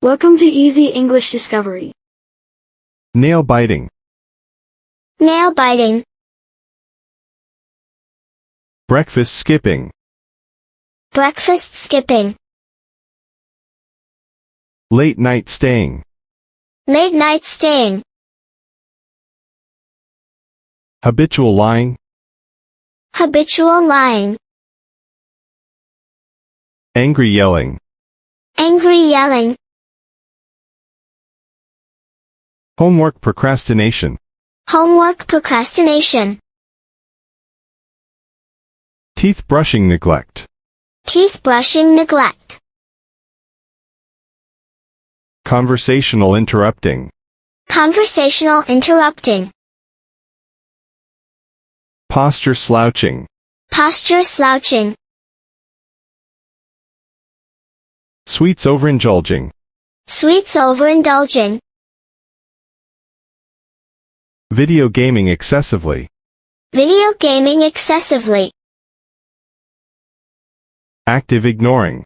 Welcome to Easy English Discovery. Nail biting. Nail biting. Breakfast skipping. Breakfast skipping. Late night staying. Late night staying. Habitual lying. Habitual lying. Angry yelling. Angry yelling. Homework procrastination. Homework procrastination. Teeth brushing neglect. Teeth brushing neglect. Conversational interrupting. Conversational interrupting. Posture slouching. Posture slouching. Sweets overindulging. Sweets overindulging. Video gaming excessively. Video gaming excessively. Active ignoring.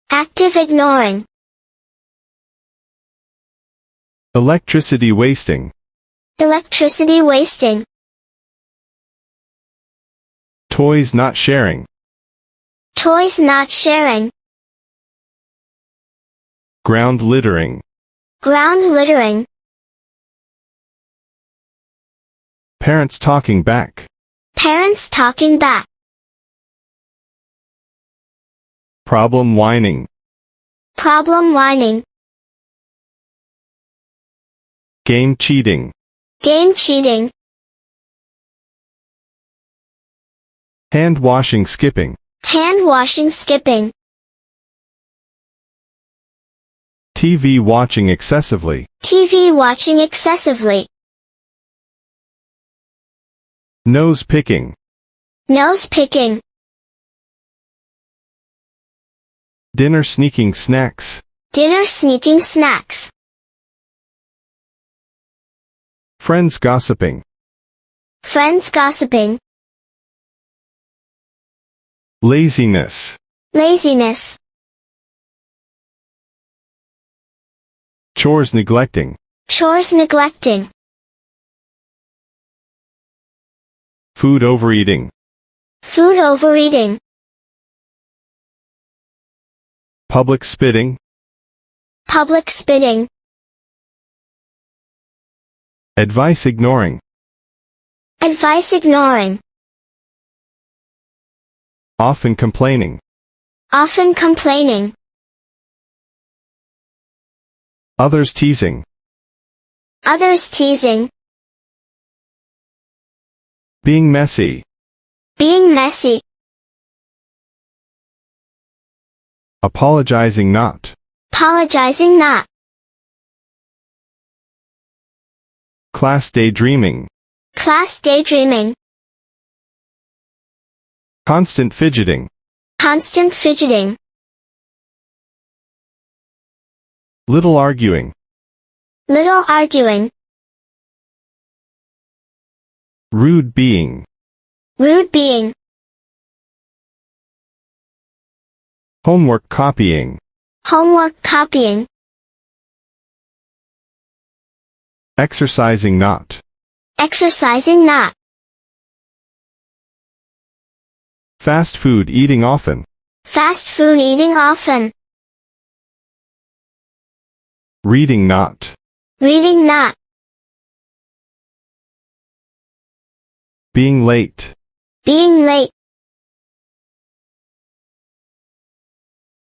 Active ignoring. Electricity wasting. Electricity wasting. Toys not sharing. Toys not sharing. Ground littering. Ground littering. Parents talking back. Parents talking back. Problem whining. Problem whining. Game cheating. Game cheating. Hand washing skipping. Hand washing skipping. TV watching excessively. TV watching excessively. Nose picking. Nose picking. Dinner sneaking snacks. Dinner sneaking snacks. Friends gossiping. Friends gossiping. Laziness. Laziness. Chores neglecting. Chores neglecting. Food overeating. Food overeating. Public spitting. Public spitting. Advice ignoring. Advice ignoring. Often complaining. Often complaining. Others teasing. Others teasing. Being messy. Being messy. Apologizing not. Apologizing not. Class daydreaming. Class daydreaming. Constant fidgeting. Constant fidgeting. Little arguing. Little arguing. Rude being. Rude being. Homework copying. Homework copying. Exercising not. Exercising not. Fast food eating often. Fast food eating often. Reading not. Reading not. Being late. Being late.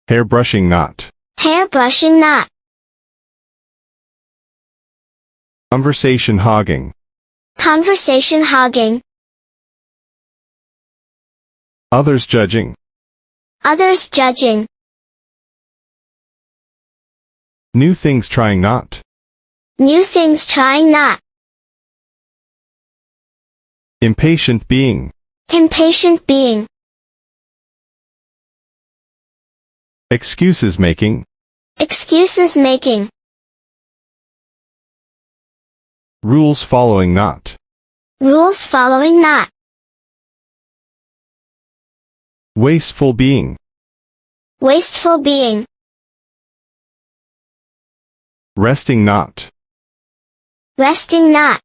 Hair brushing not. Hair brushing not. Conversation hogging. Conversation hogging. Others judging. Others judging. New things trying not. New things trying not. Impatient being. Impatient being. Excuses making. Excuses making. Rules following not. Rules following not. Wasteful being. Wasteful being. Resting not. Resting not.